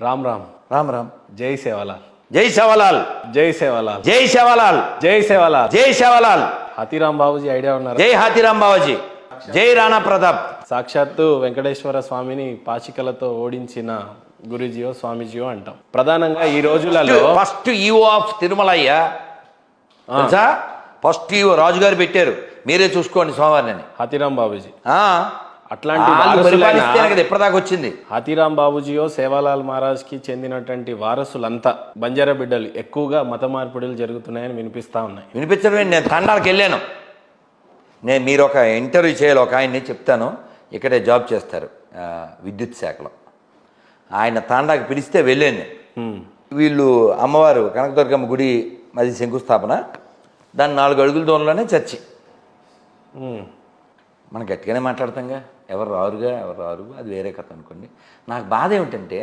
రామ్ రామ్ రామ్ రామ్. జై సేవాలాల్ జై సేవాలాల్. జై సేవాలాల్ జై సేవాలాల్. జై సేవాలాల్ జై సేవాలాల్. హాతీరామ్ బాబుజీ ఐడియా ఉన్నారు. జై హాతీరామ్ బావాజీ. జై రాణా ప్రతాప్. సాక్షాత్తు వెంకటేశ్వర స్వామిని పాచికలతో ఓడించిన గురుజీయో స్వామీజీయో అంటాం. ప్రధానంగా ఈ రోజులలో ఫస్ట్ ఈఓ ఆఫ్ తిరుమలయ్య తెలుసా? ఫస్ట్ ఈఓ రాజుగారు పెట్టారు, మీరే చూసుకోండి స్వామివారిని. హాతీరామ్ బాబుజీ ఆ, అట్లాంటి వాళ్ళు వారసులైన పరిపాలిస్తేనే కదా ఇప్పటిదాకా వచ్చింది. హాతీరామ్ బాబుజీయో సేవాలాల్ మహారాజ్ కి చెందినటువంటి వారసులంతా బంజారా బిడ్డలు ఎక్కువగా మత మార్పిడులు జరుగుతున్నాయని వినిపిస్తా ఉన్నాయి. వినిపించడం నేను తండాలకు వెళ్ళాను. మీరు ఒక ఇంటర్వ్యూ చేయాలి, ఒక ఆయన్ని చెప్తాను, ఇక్కడే జాబ్ చేస్తారు విద్యుత్ శాఖలో. ఆయన తాండాకి పిలిస్తే వెళ్ళాను. వీళ్ళు అమ్మవారు కనకదుర్గమ్మ గుడి అది శంకుస్థాపన, దాని 4 అడుగుల దూరంలోనే చర్చి. మనం గట్టిగానే మాట్లాడతాంగా, ఎవరు రారు, అది వేరే కథ అనుకోండి. నాకు బాధ ఏమిటంటే